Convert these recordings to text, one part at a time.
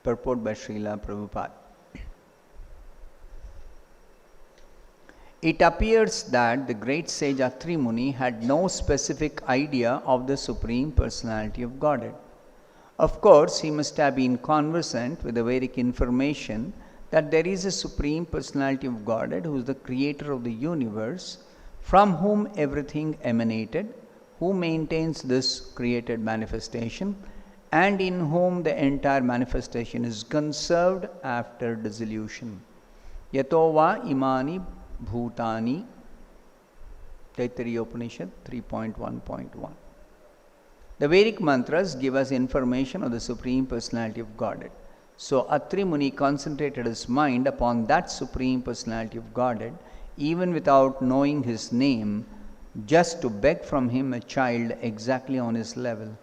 Purport by Srila Prabhupada. It appears that the great sage Atri Muni had no specific idea of the Supreme Personality of Godhead. Of course, he must have been conversant with the Vedic information that there is a Supreme Personality of Godhead who is the creator of the universe, from whom everything emanated, who maintains this created manifestation, and in whom the entire manifestation is conserved after dissolution. Yatova imani bhutani, Taittiriya Upanishad 3.1.1. The Vedic mantras give us information of the Supreme Personality of Godhead. So Atri Muni concentrated his mind upon that Supreme Personality of Godhead, even without knowing his name, just to beg from him a child exactly on his level.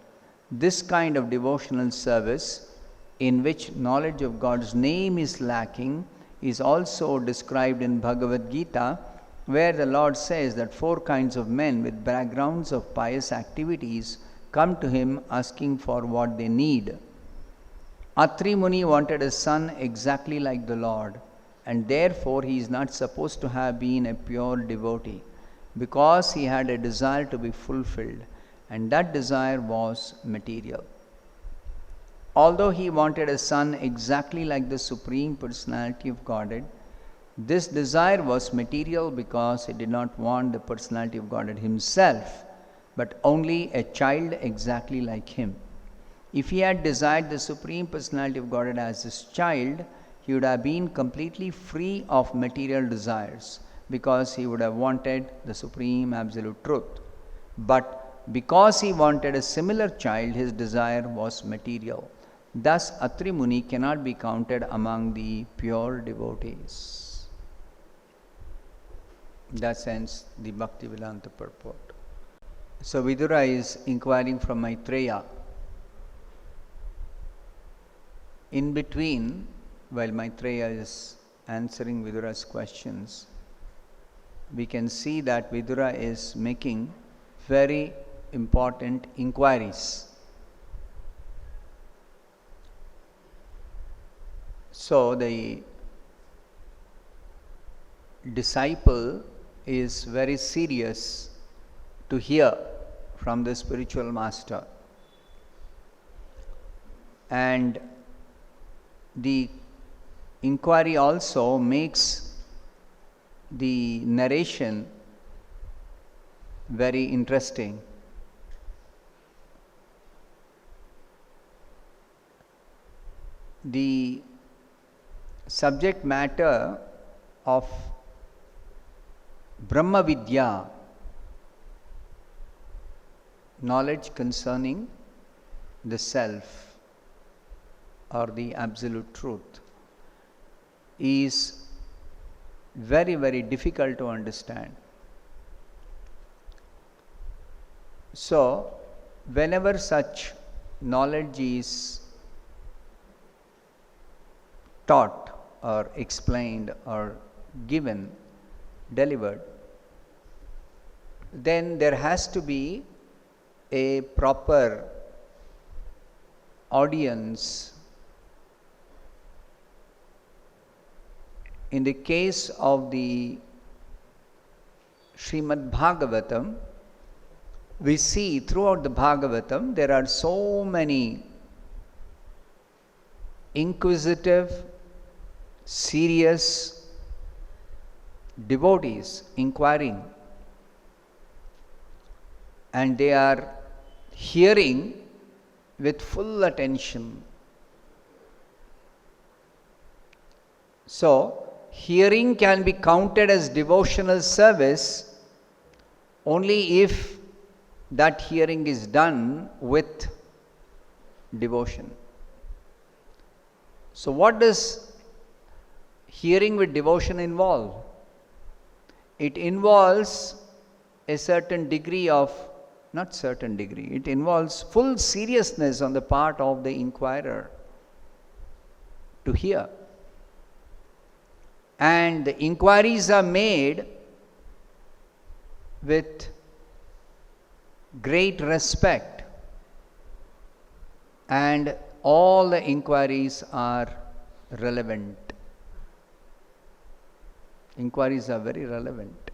This kind of devotional service, in which knowledge of God's name is lacking, is also described in Bhagavad Gita, where the Lord says that 4 kinds of men with backgrounds of pious activities come to him asking for what they need. Atri Muni wanted a son exactly like the Lord, and therefore he is not supposed to have been a pure devotee, because he had a desire to be fulfilled, and that desire was material. Although he wanted a son exactly like the Supreme Personality of Godhead, this desire was material because he did not want the Personality of Godhead himself, but only a child exactly like him. If he had desired the Supreme Personality of Godhead as his child, he would have been completely free of material desires, because he would have wanted the Supreme Absolute Truth. But because he wanted a similar child, his desire was material. Thus, Atri Muni cannot be counted among the pure devotees. In that sense, the Bhaktivedanta purport. So Vidura is inquiring from Maitreya. In between, while Maitreya is answering Vidura's questions, we can see that Vidura is making very important inquiries. So the disciple is very serious to hear from the spiritual master, and the inquiry also makes the narration very interesting. The subject matter of Brahma Vidya, knowledge concerning the self or the absolute truth, is very, very difficult to understand. So, whenever such knowledge is taught or explained or given, delivered, then there has to be a proper audience. In the case of the Srimad-Bhagavatam, we see throughout the Bhagavatam there are so many inquisitive, serious devotees inquiring, and they are hearing with full attention. So, hearing can be counted as devotional service only if that hearing is done with devotion. So, what does hearing with devotion involve? It involves a certain degree of, not certain degree, it involves full seriousness on the part of the inquirer to hear. And the inquiries are made with great respect and all the inquiries are relevant. Inquiries are very relevant.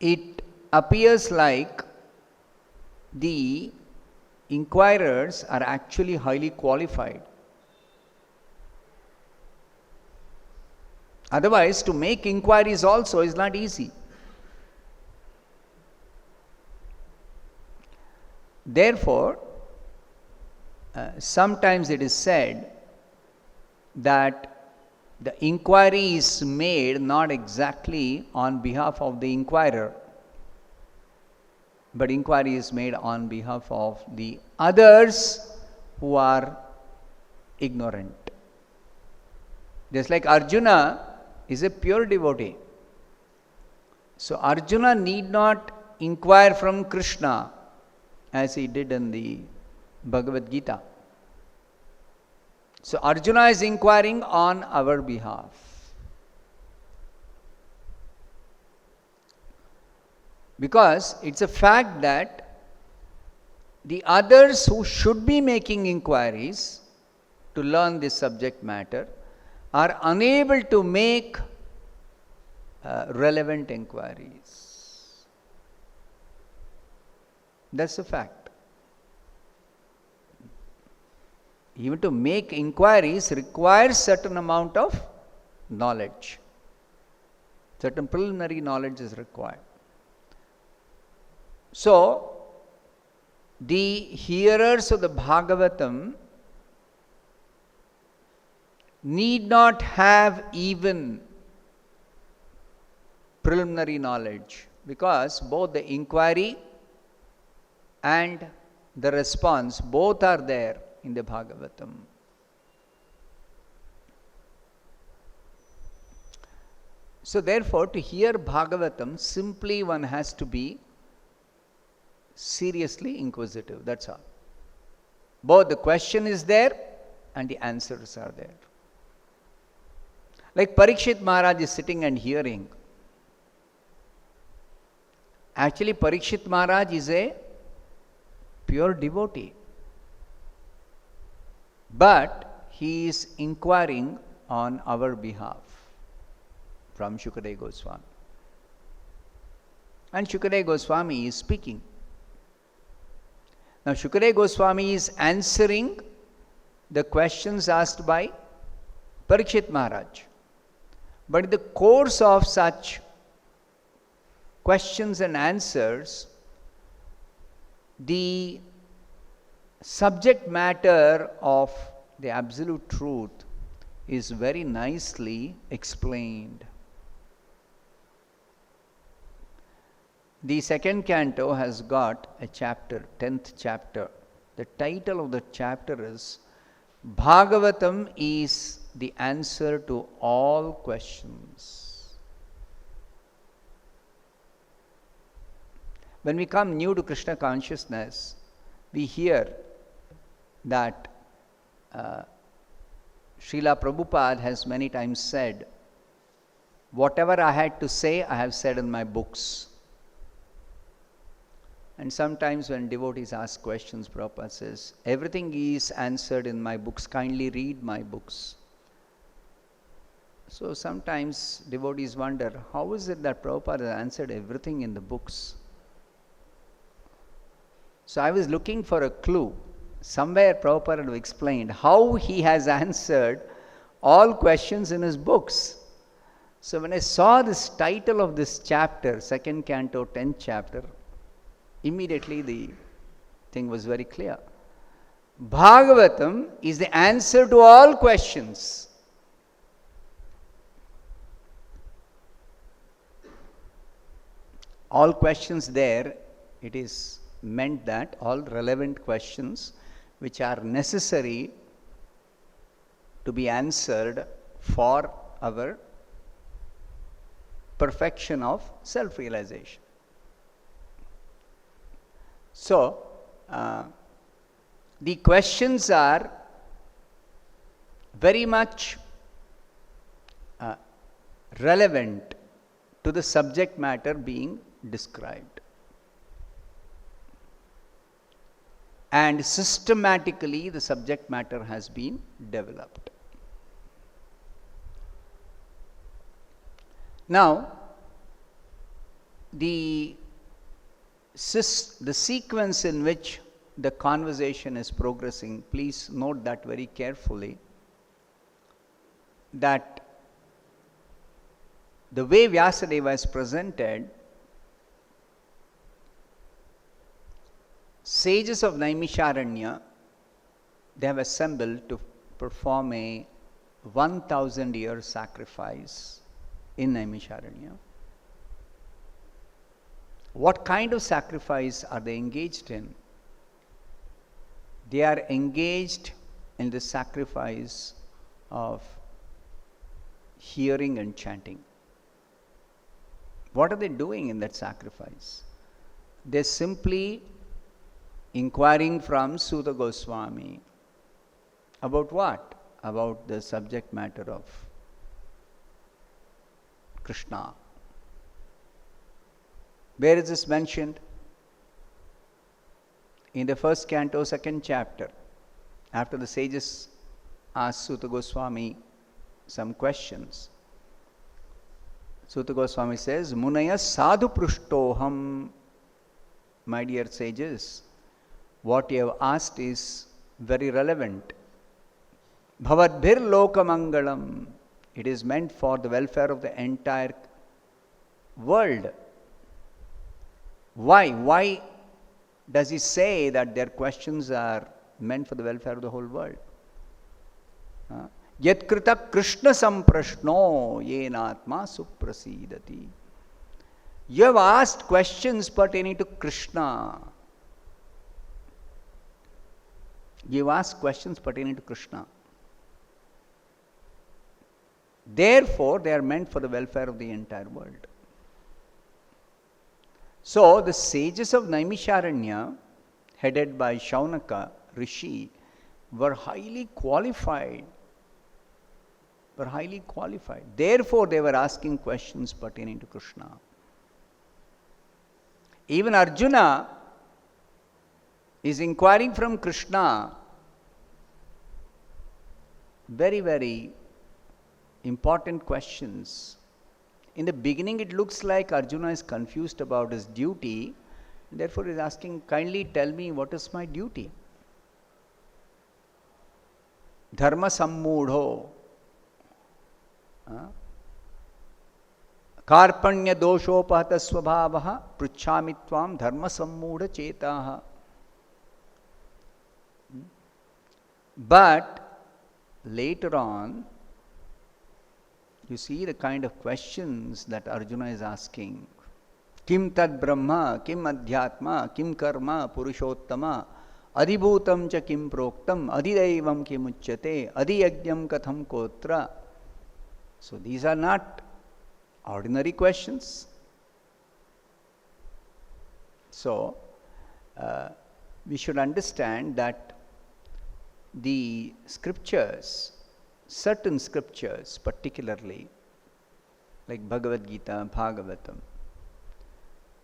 It appears like the inquirers are actually highly qualified. Otherwise, to make inquiries also is not easy. Therefore, sometimes it is said that the inquiry is made not exactly on behalf of the inquirer, but inquiry is made on behalf of the others who are ignorant. Just like Arjuna is a pure devotee. So Arjuna need not inquire from Krishna as he did in the Bhagavad Gita. So Arjuna is inquiring on our behalf. Because it's a fact that the others who should be making inquiries to learn this subject matter are unable to make relevant inquiries. That's a fact. Even to make inquiries requires certain amount of knowledge. Certain preliminary knowledge is required. So, the hearers of the Bhagavatam need not have even preliminary knowledge, because both the inquiry and the response both are there in the Bhagavatam. So therefore, to hear Bhagavatam, simply one has to be seriously inquisitive, that's all. Both the question is there and the answers are there. Like Parikshit Maharaj is sitting and hearing. Actually, Parikshit Maharaj is a pure devotee. But he is inquiring on our behalf from Shukadeva Goswami. And Shukadeva Goswami is speaking. Now, Shukadeva Goswami is answering the questions asked by Parikshit Maharaj. But in the course of such questions and answers, the subject matter of the absolute truth is very nicely explained. The second canto has got a chapter, 10th chapter. The title of the chapter is Bhagavatam is the answer to all questions. When we come new to Krishna consciousness, we hear that Srila Prabhupada has many times said, whatever I had to say, I have said in my books. And sometimes when devotees ask questions, Prabhupada says, everything is answered in my books, kindly read my books. So sometimes devotees wonder, how is it that Prabhupada has answered everything in the books? So I was looking for a clue. Somewhere Prabhupada had explained how he has answered all questions in his books. So when I saw this title of this chapter, second canto, 10th chapter, immediately the thing was very clear. Bhagavatam is the answer to all questions. All questions there, it is meant that all relevant questions which are necessary to be answered for our perfection of self-realization. So, the questions are very much relevant to the subject matter being described. and systematically the subject matter has been developed. Now, the sequence in which the conversation is progressing, please note that very carefully, that the way Vyasadeva is presented, sages of Naimisharanya, they have assembled to perform a 1,000-year sacrifice in Naimisharanya. What kind of sacrifice are they engaged in? They are engaged in the sacrifice of hearing and chanting. What are they doing in that sacrifice? They're simply inquiring from Suta Goswami about what? About the subject matter of Krishna. Where is this mentioned? In the first canto, second chapter. After the sages asked Suta Goswami some questions, Suta Goswami says, Munaya sadhu prushtoham. My dear sages, what you have asked is very relevant. Bhavadbhir lokamangalam. It is meant for the welfare of the entire world. Why? Why does he say that their questions are meant for the welfare of the whole world? Yat krita Krishna samprashno yenatma suprasidati. You have asked questions pertaining to Krishna. You have asked questions pertaining to Krishna. Therefore, they are meant for the welfare of the entire world. So, the sages of Naimisharanya, headed by Shaunaka Rishi, were highly qualified. Therefore, they were asking questions pertaining to Krishna. Even Arjuna is inquiring from Krishna very, very important questions. In the beginning, it looks like Arjuna is confused about his duty. Therefore, he is asking, kindly tell me what is my duty. Dharma sammudho. Karpanya doshopahata svabhavaha pruchhami tvam dharma sammudha chetaha. But later on, you see the kind of questions that Arjuna is asking. Kim tad brahma, kim adhyatma, kim karma, purushottama, adhibhutam cha kim proktam, adhidaivam kim uchyate, adhiyajnam katham kotra. So these are not ordinary questions. So we should understand that the scriptures, certain scriptures particularly, like Bhagavad Gita, Bhagavatam,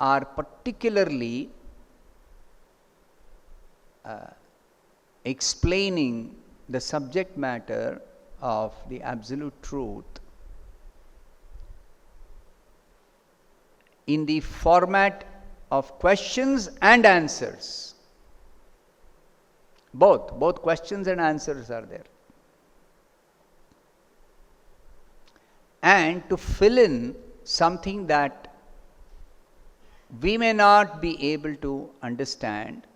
are particularly explaining the subject matter of the absolute truth in the format of questions and answers. Both questions and answers are there. And to fill in something that we may not be able to understand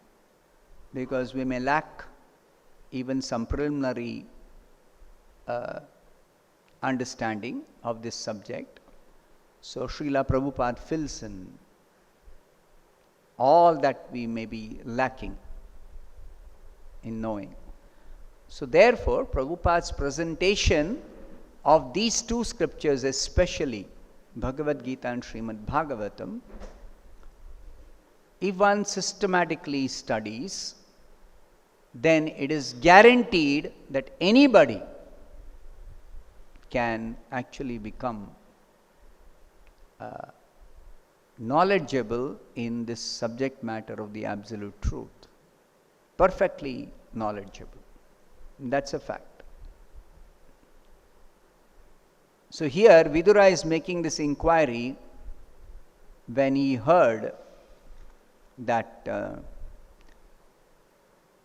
because we may lack even some preliminary understanding of this subject. So Srila Prabhupada fills in all that we may be lacking in knowing. So therefore, Prabhupada's presentation of these two scriptures, especially Bhagavad Gita and Srimad-Bhagavatam, if one systematically studies, then it is guaranteed that anybody can actually become knowledgeable in this subject matter of the absolute truth. perfectly knowledgeable. That's a fact. So here Vidura is making this inquiry when he heard that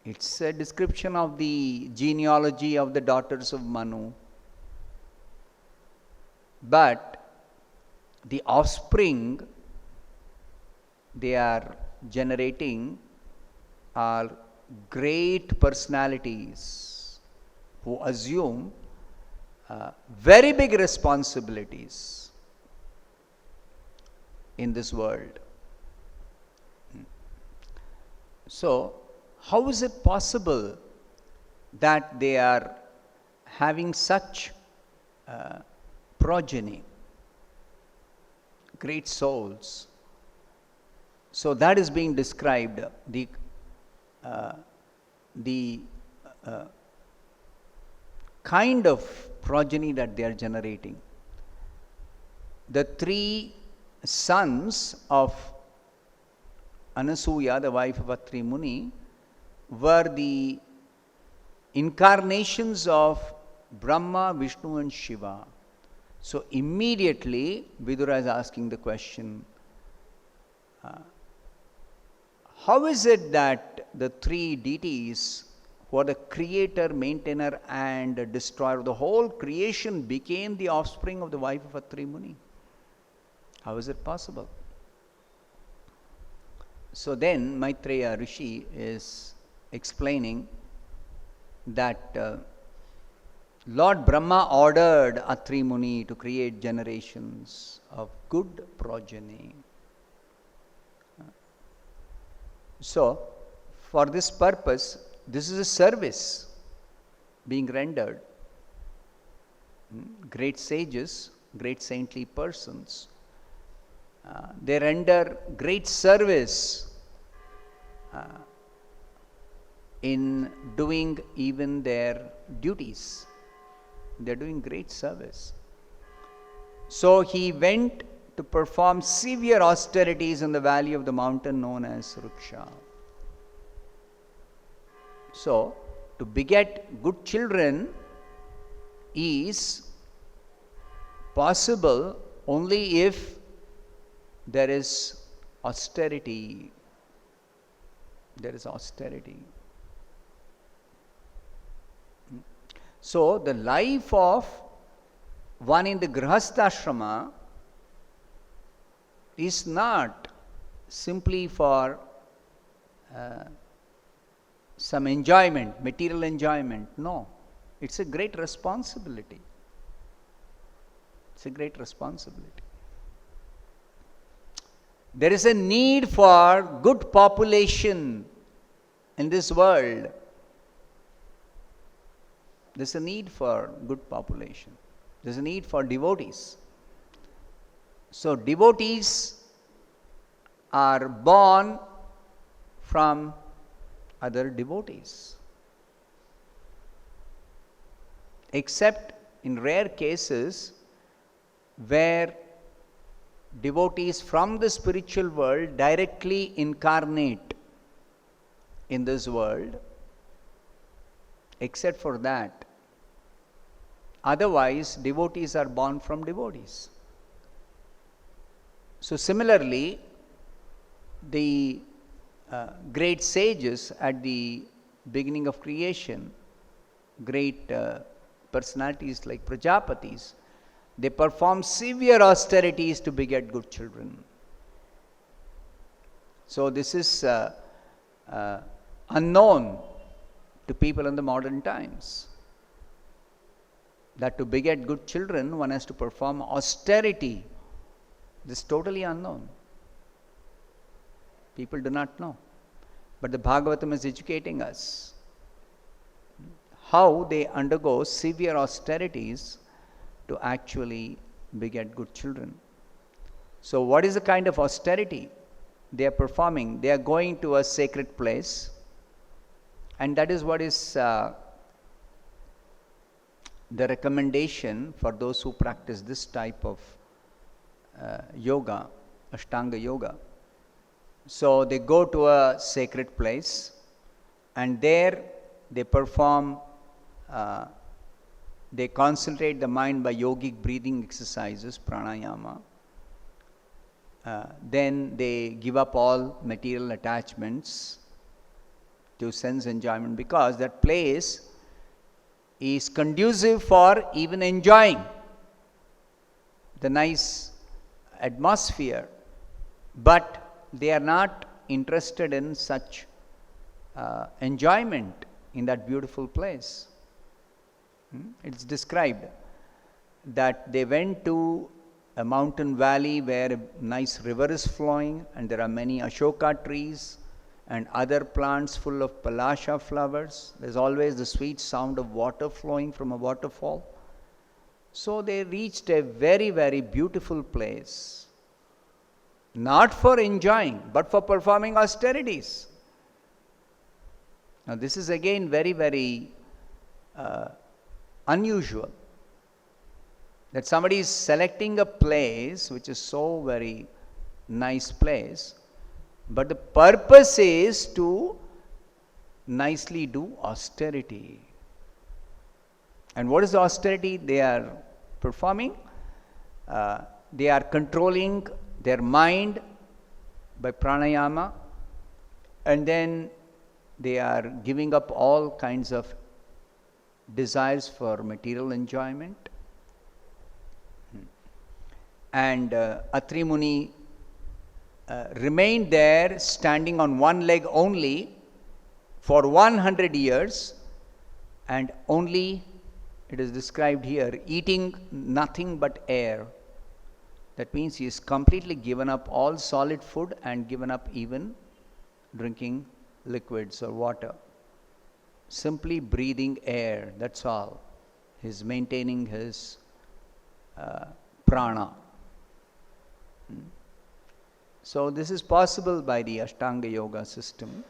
it's a description of the genealogy of the daughters of Manu, but the offspring they are generating are great personalities who assume very big responsibilities in this world. So, how is it possible that they are having such progeny, great souls? So that is being described, the kind of progeny that they are generating. The three sons of Anasuya, the wife of Atri Muni, were the incarnations of Brahma, Vishnu and Shiva. So immediately Vidura is asking the question, how is it that the three deities who are the creator, maintainer and destroyer of the whole creation became the offspring of the wife of Atri Muni? How is it possible? So then Maitreya Rishi is explaining that Lord Brahma ordered Atri Muni to create generations of good progeny. So, for this purpose, this is a service being rendered. Great sages, great saintly persons, they render great service in doing even their duties. They are doing great service. So he went to perform severe austerities in the valley of the mountain known as Ruksha. So, to beget good children is possible only if there is austerity. There is austerity. So, the life of one in the Grihastha is not simply for some enjoyment, material enjoyment. No, it's a great responsibility. It's a great responsibility. There is a need for good population in this world. There's a need for good population. There's a need for devotees. So devotees are born from other devotees. Except in rare cases where devotees from the spiritual world directly incarnate in this world. Except for that, otherwise devotees are born from devotees. So similarly, the great sages at the beginning of creation, great personalities like Prajapatis, they perform severe austerities to beget good children. So this is unknown to people in the modern times, that to beget good children one has to perform austerity. This is totally unknown. People do not know. But the Bhagavatam is educating us how they undergo severe austerities to actually beget good children. So what is the kind of austerity they are performing? They are going to a sacred place, and that is what is the recommendation for those who practice this type of yoga, Ashtanga yoga. So they go to a sacred place and there they perform, they concentrate the mind by yogic breathing exercises, pranayama. Then they give up all material attachments to sense enjoyment, because that place is conducive for even enjoying the nice atmosphere, but they are not interested in such enjoyment in that beautiful place. It's described that they went to a mountain valley where a nice river is flowing, and there are many ashoka trees and other plants full of palasha flowers. There's always the sweet sound of water flowing from a waterfall. So they reached a very, very beautiful place, not for enjoying, but for performing austerities. Now this is again very, very unusual, that somebody is selecting a place which is so very nice place, but the purpose is to nicely do austerity. And what is the austerity they are performing? They are controlling their mind by pranayama, and then they are giving up all kinds of desires for material enjoyment. And Atri Muni remained there standing on one leg only for 100 years, and only, it is described here, eating nothing but air. That means he is completely given up all solid food and given up even drinking liquids or water. Simply breathing air, that's all. He is maintaining his prana. So this is possible by the Ashtanga Yoga system,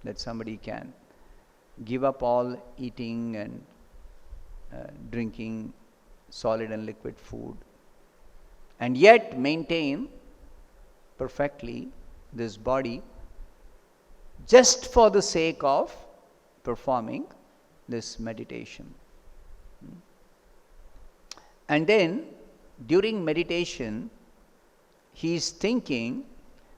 that somebody can give up all eating and drinking solid and liquid food, and yet maintain perfectly this body just for the sake of performing this meditation. And then during meditation, he is thinking,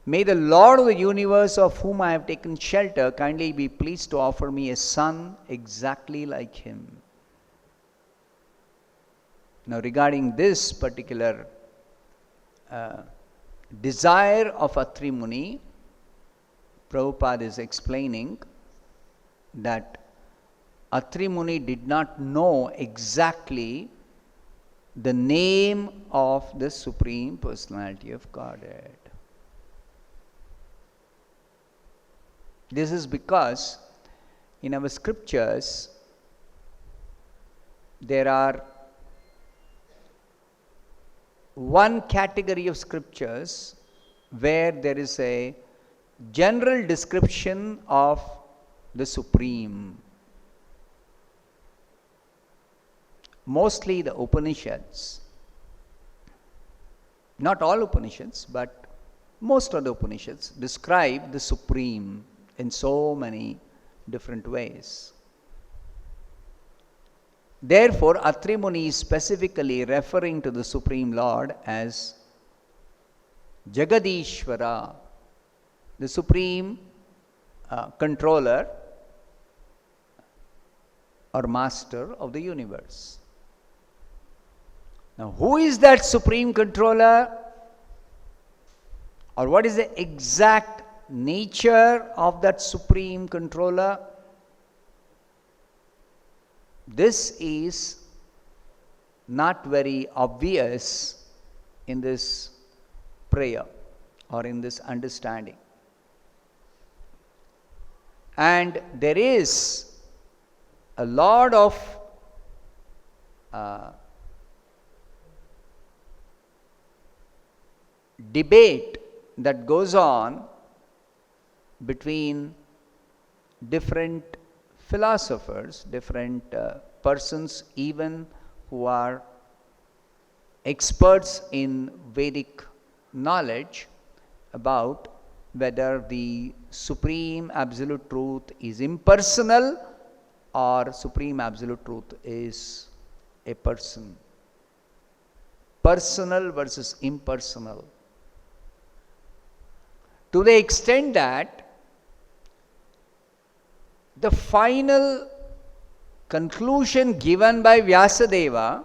may the Lord of the universe, of whom I have taken shelter, kindly be pleased to offer me a son exactly like him. Now regarding this particular desire of Atri Muni, Prabhupada is explaining that Atri Muni did not know exactly the name of the Supreme Personality of Godhead. This is because in our scriptures there are one category of scriptures where there is a general description of the Supreme. Mostly the Upanishads, not all Upanishads, but most of the Upanishads describe the Supreme in so many different ways. Therefore, Atri Muni is specifically referring to the Supreme Lord as Jagadishvara, the Supreme Controller or Master of the universe. Now, who is that Supreme Controller, or what is the exact nature of that Supreme Controller? This is not very obvious in this prayer or in this understanding. And there is a lot of debate that goes on between different philosophers, different persons even who are experts in Vedic knowledge about whether the supreme absolute truth is impersonal or supreme absolute truth is a person. Personal versus impersonal. To the extent that the final conclusion given by Vyasadeva,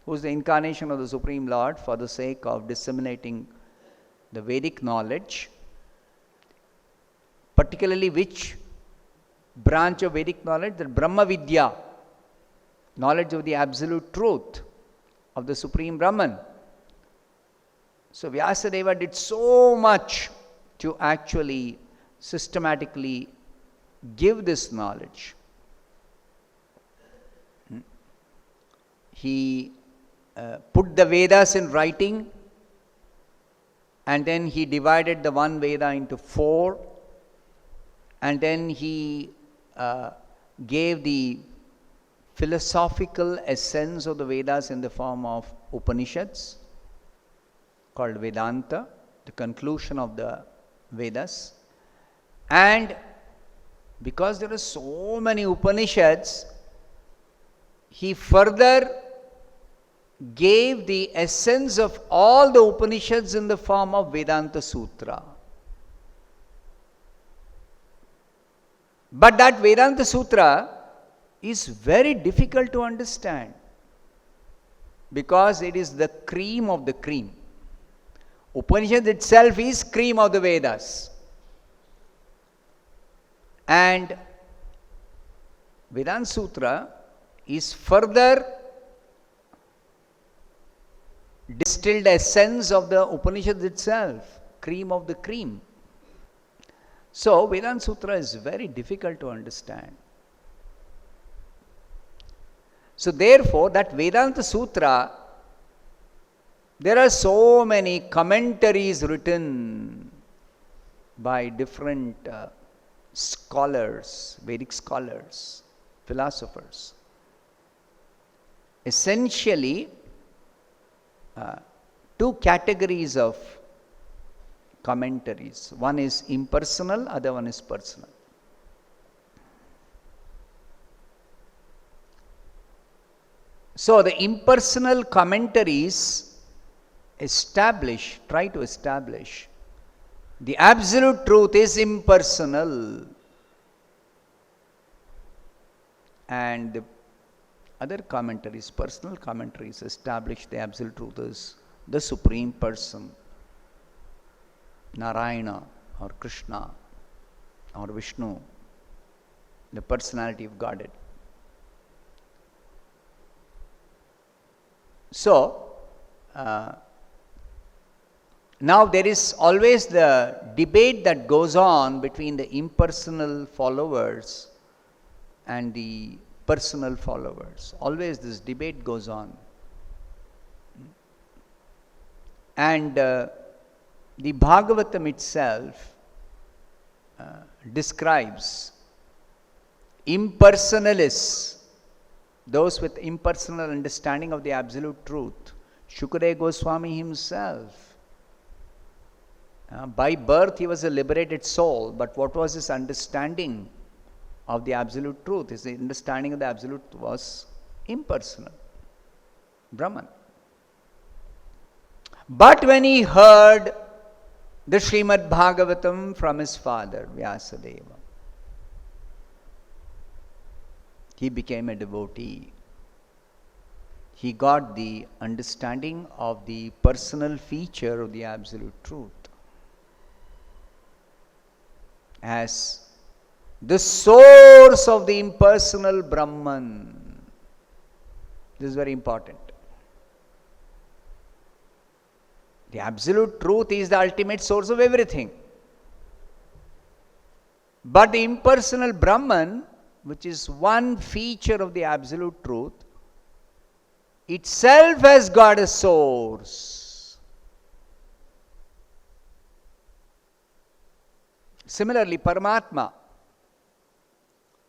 who is the incarnation of the Supreme Lord for the sake of disseminating the Vedic knowledge, particularly which branch of Vedic knowledge? The Brahma Vidya, knowledge of the absolute truth of the Supreme Brahman. So Vyasadeva did so much to actually systematically give this knowledge. He put the Vedas in writing, and then he divided the one Veda into 4, and then he gave the philosophical essence of the Vedas in the form of Upanishads, called Vedanta, the conclusion of the Vedas. And because there are so many Upanishads, he further gave the essence of all the Upanishads in the form of Vedanta Sutra. But that Vedanta Sutra is very difficult to understand because it is the cream of the cream. Upanishad itself is cream of the Vedas. And Vedanta Sutra is further distilled essence of the Upanishad itself, cream of the cream. So Vedanta Sutra is very difficult to understand. So therefore, that Vedanta Sutra, there are so many commentaries written by different scholars, Vedic scholars, philosophers. Essentially, 2 categories of commentaries. One is impersonal, other one is personal. So the impersonal commentaries try to establish the absolute truth is impersonal, and the other commentaries, personal commentaries, establish the absolute truth is the Supreme Person, Narayana or Krishna or Vishnu, the personality of Godhead. So, now there is always the debate that goes on between the impersonal followers and the personal followers. Always this debate goes on. And the Bhagavatam itself describes impersonalists, those with impersonal understanding of the absolute truth. Shukadeva Goswami himself, by birth he was a liberated soul, but what was his understanding of the absolute truth? His understanding of the absolute was impersonal, Brahman. But when he heard the Srimad-Bhagavatam from his father, Vyasadeva, he became a devotee. He got the understanding of the personal feature of the absolute truth as the source of the impersonal Brahman. This is very important. The absolute truth is the ultimate source of everything. But the impersonal Brahman, which is one feature of the absolute truth, itself has got a source. Similarly, Paramatma.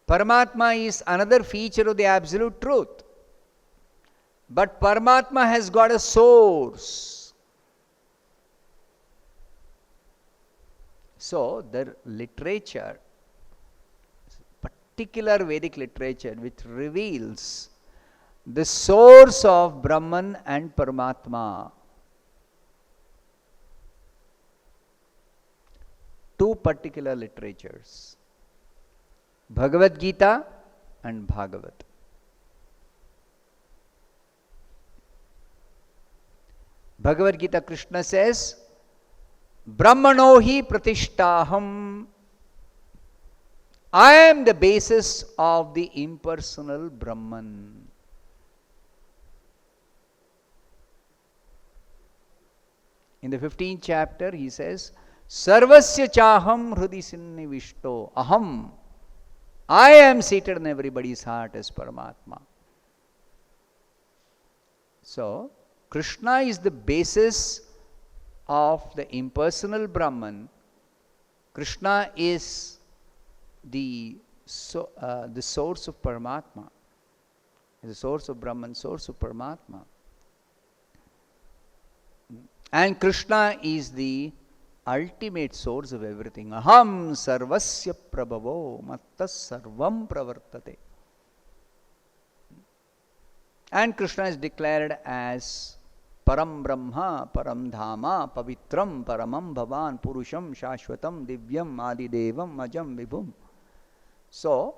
Paramatma is another feature of the absolute truth. But Paramatma has got a source. So, the literature, particular Vedic literature, which reveals the source of Brahman and Paramatma, two particular literatures, Bhagavad Gita and Bhagavad. Bhagavad Gita, Krishna says, Brahmano hi pratishtaham. I am the basis of the impersonal Brahman. In the 15th chapter, he says, Sarvasya chaham hrudi sinnivishto aham. I am seated in everybody's heart as Paramatma. So, Krishna is the basis of the impersonal Brahman. Krishna is the source of Paramatma, the source of Brahman, source of Paramatma. And Krishna is the ultimate source of everything. Aham sarvasya prabhavo mattas sarvam pravartate. And Krishna is declared as Param Brahma, Param Dhama, Pavitram, Paramam Bhavan, Purusham, Shashwatam, Divyam, Adidevam, Majam, Vibhum. So,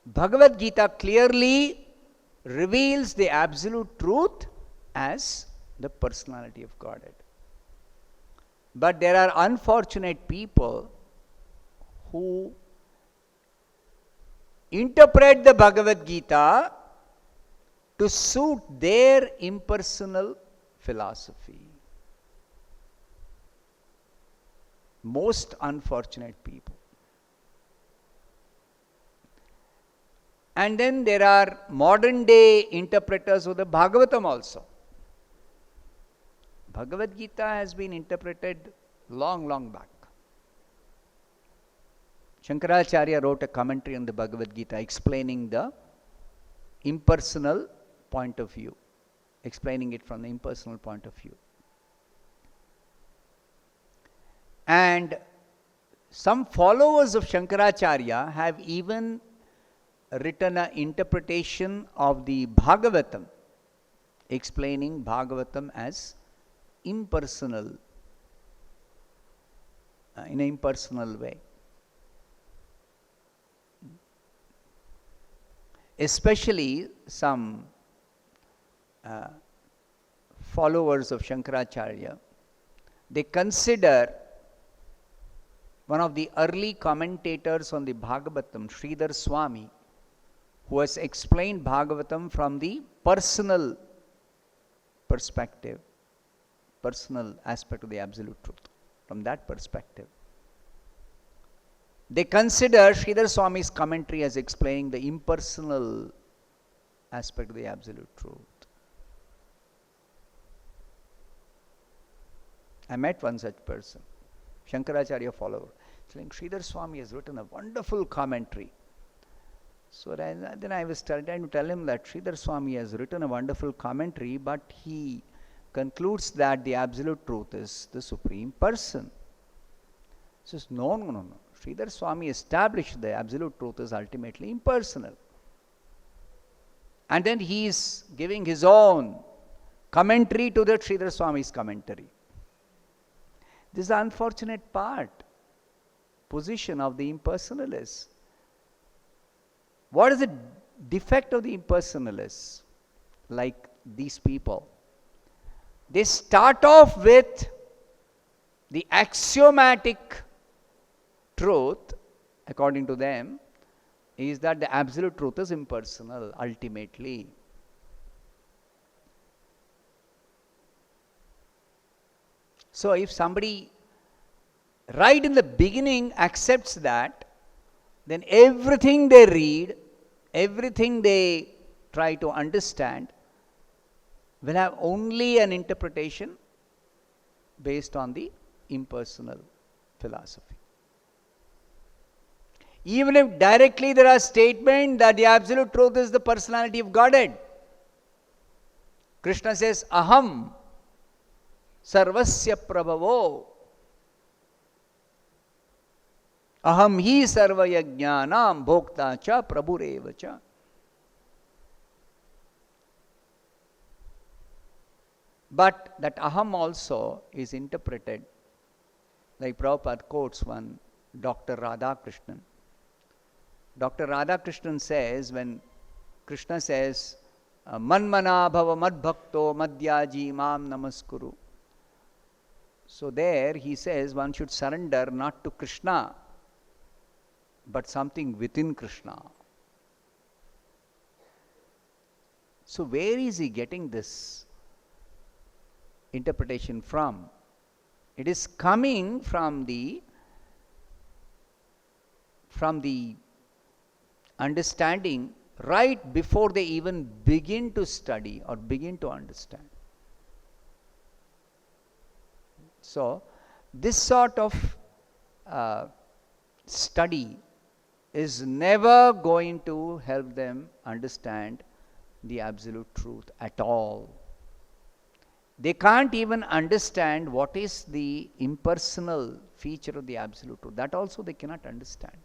Bhagavad Gita clearly reveals the absolute truth as the personality of Godhead. But there are unfortunate people who interpret the Bhagavad Gita to suit their impersonal philosophy. Most unfortunate people. And then there are modern day interpreters of the Bhagavatam also. Bhagavad Gita has been interpreted long back. Shankaracharya wrote a commentary on the Bhagavad Gita explaining the impersonal point of view, explaining it from the impersonal point of view. And some followers of Shankaracharya have even written an interpretation of the Bhagavatam, explaining Bhagavatam as impersonal, in an impersonal way. Especially some followers of Shankaracharya, they consider one of the early commentators on the Bhagavatam, Sridhar Swami, who has explained Bhagavatam from the personal perspective, personal aspect of the absolute truth, from that perspective. They consider Sridhar Swami's commentary as explaining the impersonal aspect of the absolute truth. I met one such person, Shankaracharya follower, saying Sridhar Swami has written a wonderful commentary. So then I was trying to tell him that Sridhar Swami has written a wonderful commentary, but he concludes that the absolute truth is the Supreme Person. He says, no. Sridhar Swami established the absolute truth is ultimately impersonal. And then he is giving his own commentary to the Sridhar Swami's commentary. This is the unfortunate position of the impersonalists. What is the defect of the impersonalists? Like these people, they start off with the axiomatic truth, according to them, is that the absolute truth is impersonal ultimately. So if somebody right in the beginning accepts that, then everything they read, everything they try to understand will have only an interpretation based on the impersonal philosophy. Even if directly there are statements that the absolute truth is the personality of Godhead. Krishna says, Aham sarvasya prabhavo. Aham hi sarva yajnanam bhokta cha prabhureva cha. But that aham also is interpreted, like Prabhupada quotes one Dr. Radhakrishnan. Dr. Radhakrishnan says, when Krishna says, Manmana bhava madbhakto madhyaji mam namaskuru. So there he says one should surrender not to Krishna, but something within Krishna. So where is he getting this interpretation from? It is coming from the understanding right before they even begin to study or begin to understand. So this sort of study is never going to help them understand the absolute truth at all. They can't even understand what is the impersonal feature of the absolute truth. That also they cannot understand.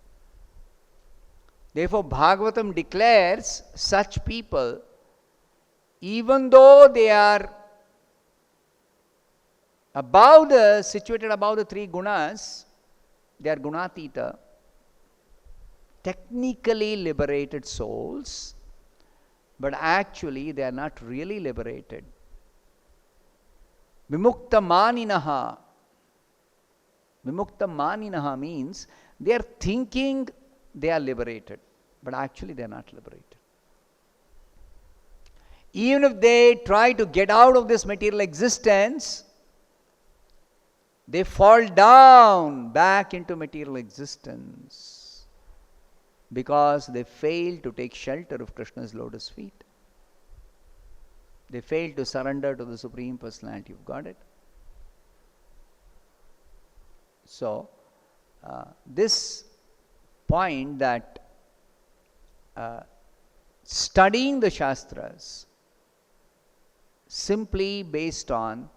Therefore, Bhagavatam declares such people, even though they are situated above the three gunas, they are gunatita, technically liberated souls, but actually they are not really liberated. Vimukta maninaha. Vimukta maninaha means they are thinking they are liberated, but actually they are not liberated. Even if they try to get out of this material existence, they fall down back into material existence because they fail to take shelter of Krishna's lotus feet. They fail to surrender to the Supreme Personality of Godhead. So, this point that studying the Shastras simply based on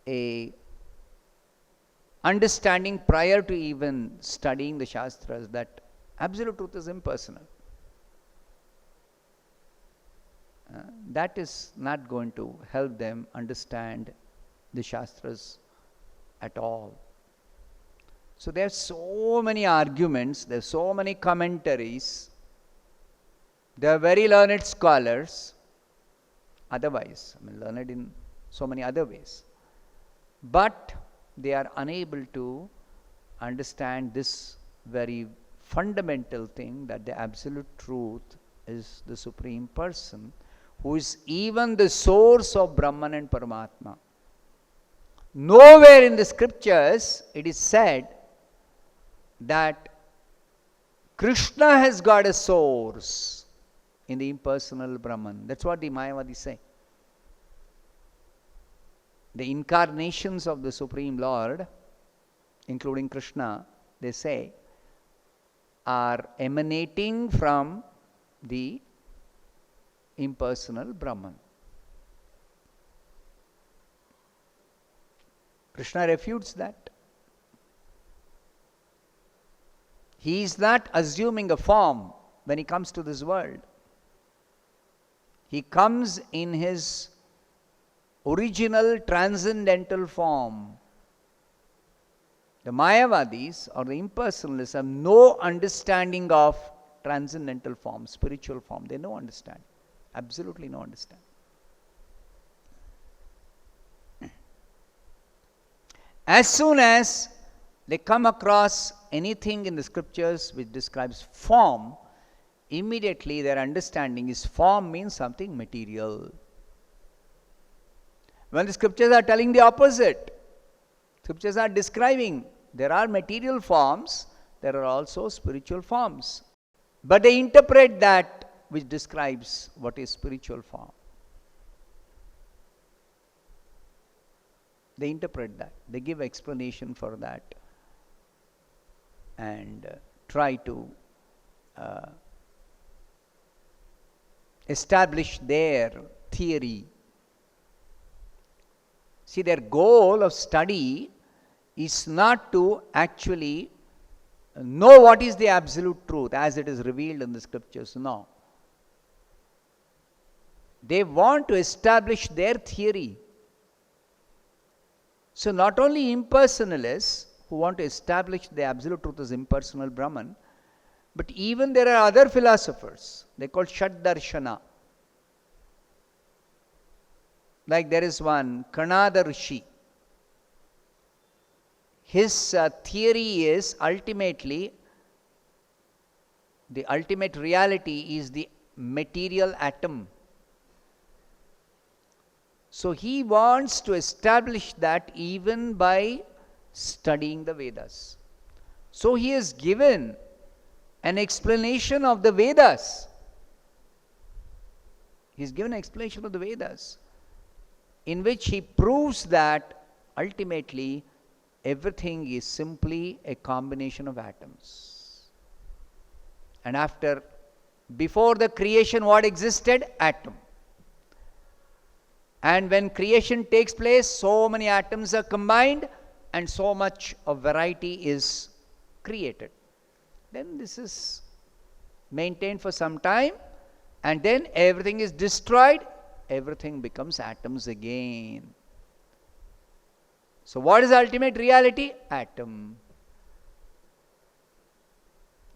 a understanding prior to even studying the Shastras that absolute truth is impersonal, that is not going to help them understand the Shastras at all. So there are so many arguments, there are so many commentaries, there are very learned scholars, otherwise, learned in so many other ways. But they are unable to understand this very fundamental thing, that the absolute truth is the Supreme Person, who is even the source of Brahman and Paramatma. Nowhere in the scriptures it is said that Krishna has got a source in the impersonal Brahman. That's what the Mayavadis say. The incarnations of the Supreme Lord, including Krishna, they say, are emanating from the impersonal Brahman. Krishna refutes that. He is not assuming a form when he comes to this world. He comes in his original transcendental form. The Mayavadis or the impersonalists have no understanding of transcendental form, spiritual form. They no understand. Absolutely no understand. As soon as they come across anything in the scriptures which describes form, immediately their understanding is form means something material. When the scriptures are telling the opposite, scriptures are describing there are material forms, there are also spiritual forms. But they interpret that which describes what is spiritual form. They interpret that. They give explanation for that and try to establish their theory. See, their goal of study is not to actually know what is the absolute truth as it is revealed in the scriptures. No. They want to establish their theory. So not only impersonalists who want to establish the absolute truth as impersonal Brahman, but even there are other philosophers. They call Shat Darshana. Like there is one, Kanada Rishi. His theory is ultimately, the ultimate reality is the material atom. So he wants to establish that even by studying the Vedas. So he has given an explanation of the Vedas. He has given an explanation of the Vedas in which he proves that ultimately everything is simply a combination of atoms. And before the creation, what existed? Atom. And when creation takes place, so many atoms are combined and so much of variety is created. Then this is maintained for some time, and then everything is destroyed, everything becomes atoms again. So what is the ultimate reality? Atom.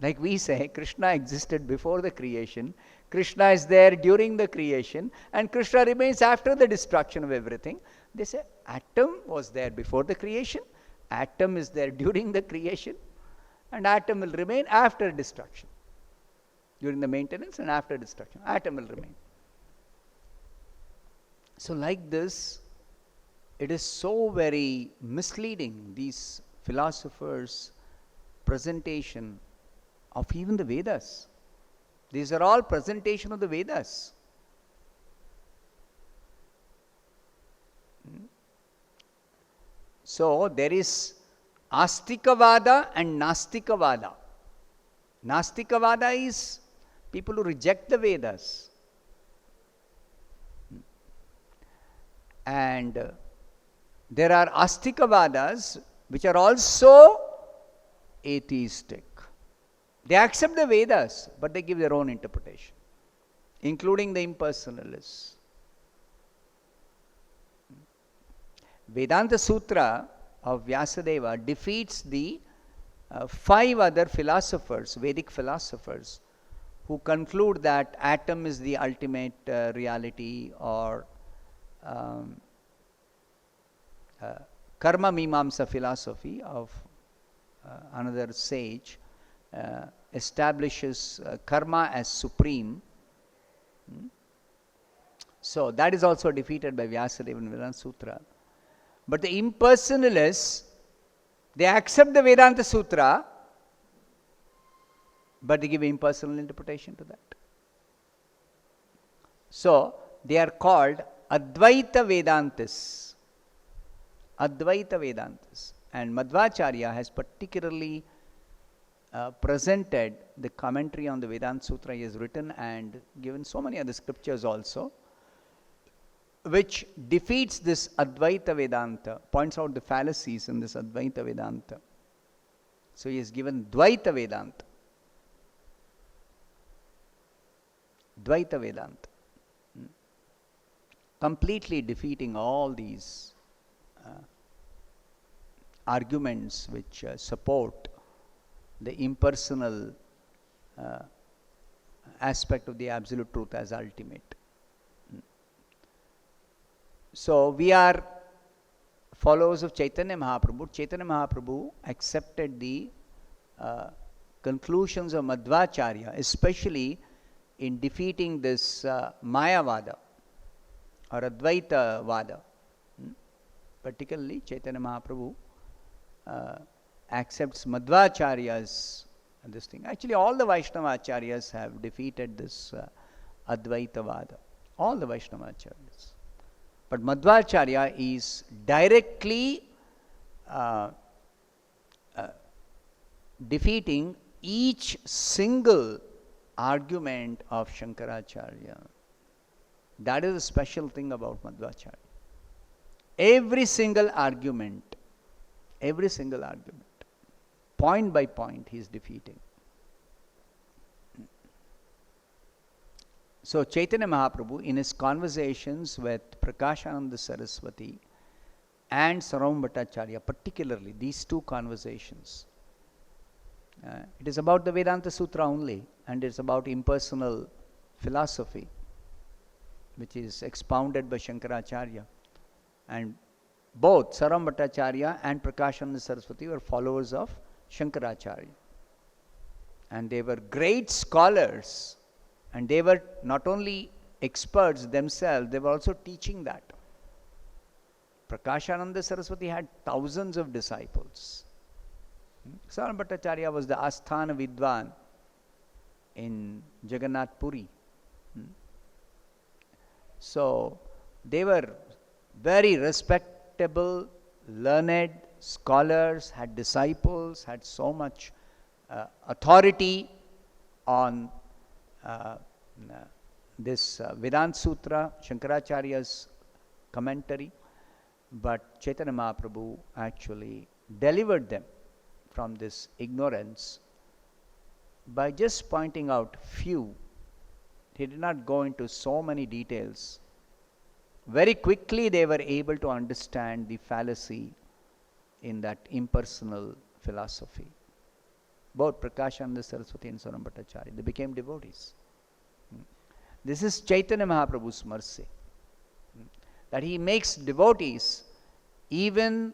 Like we say, Krishna existed before the creation, Krishna is there during the creation, and Krishna remains after the destruction of everything. They say atom was there before the creation, atom is there during the creation, and atom will remain after destruction. During the maintenance and after destruction, atom will remain. So like this, it is so very misleading, these philosophers' presentation of even the Vedas. These are all presentation of the Vedas. So there is Astikavada and Nastikavada. Nastikavada is people who reject the Vedas. And there are Astikavadas which are also atheistic. They accept the Vedas, but they give their own interpretation, including the impersonalists. Vedanta Sutra of Vyasadeva defeats the 5 other philosophers, Vedic philosophers, who conclude that atom is the ultimate reality, or Karma Mimamsa philosophy of another sage establishes karma as supreme. So that is also defeated by Vyasadeva in Vedanta Sutra. But the impersonalists, they accept the Vedanta Sutra, but they give impersonal interpretation to that. So they are called Advaita Vedantists. Advaita Vedantists. And Madhvacharya has particularly presented the commentary on the Vedanta Sutra. He has written and given so many other scriptures also, which defeats this Advaita Vedanta, points out the fallacies in this Advaita Vedanta. So he has given Dvaita Vedanta. Dvaita Vedanta. Completely defeating all these arguments which support the impersonal aspect of the absolute truth as ultimate. So we are followers of Caitanya Mahaprabhu. Caitanya Mahaprabhu accepted the conclusions of Madhvacharya, especially in defeating this Mayavada or Advaita Vada. Particularly Caitanya Mahaprabhu accepts Madhvacharya's this thing. Actually, all the Vaishnava Acharyas have defeated this Advaita Vada. All the Vaishnava Acharyas. But Madhvacharya is directly defeating each single argument of Shankaracharya. That is a special thing about Madhvacharya. Every single argument, Every single argument. Point by point he is defeating. So Chaitanya Mahaprabhu, in his conversations with Prakashananda Saraswati and Sarvam Bhattacharya, particularly these two conversations, it is about the Vedanta Sutra only, and it's about impersonal philosophy, which is expounded by Shankaracharya. And both Sarvam Bhattacharya and Prakashananda Saraswati were followers of Shankaracharya. And they were great scholars. And they were not only experts themselves, they were also teaching that. Prakashananda Saraswati had thousands of disciples. Sarvam Bhattacharya was the Asthana Vidwan in Jagannath Puri. So they were very respectable, learned scholars, had disciples, had so much authority on this Vedanta Sutra, Shankaracharya's commentary, but Chaitanya Mahaprabhu actually delivered them from this ignorance by just pointing out few. He did not go into so many details. Very quickly they were able to understand the fallacy in that impersonal philosophy. Both Prakashananda Saraswati and Sarvam Bhattacharya, they became devotees. This is Chaitanya Mahaprabhu's mercy, that he makes devotees even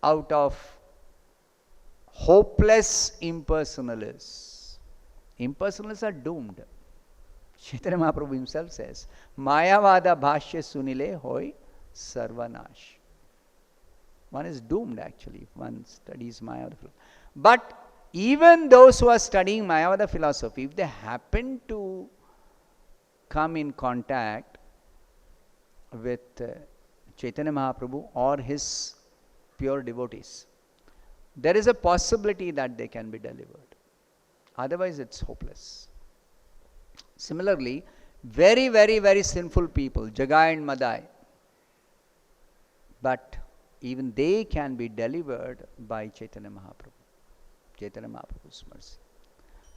out of hopeless impersonalists. Impersonalists are doomed. Chaitanya Mahaprabhu himself says, Mayavada bhashya sunile hoy sarvanash. One is doomed actually if one studies Mayavada philosophy. But even those who are studying Mayavada philosophy, if they happen to come in contact with Chaitanya Mahaprabhu or his pure devotees, there is a possibility that they can be delivered. Otherwise, it's hopeless. Similarly, very, very, very sinful people, Jagai and Madai, but even they can be delivered by Chaitanya Mahaprabhu, Chaitanya Mahaprabhu's mercy.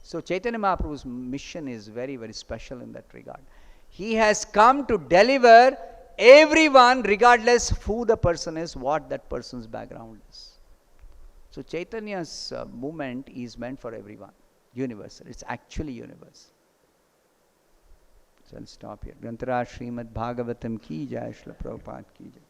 So Chaitanya Mahaprabhu's mission is very, very special in that regard. He has come to deliver everyone regardless who the person is, what that person's background is. So Chaitanya's movement is meant for everyone, universal. It's actually universal. So I'll stop here. Grantara Srimad-Bhagavatam ki jai, Srila Prabhupada ki jai.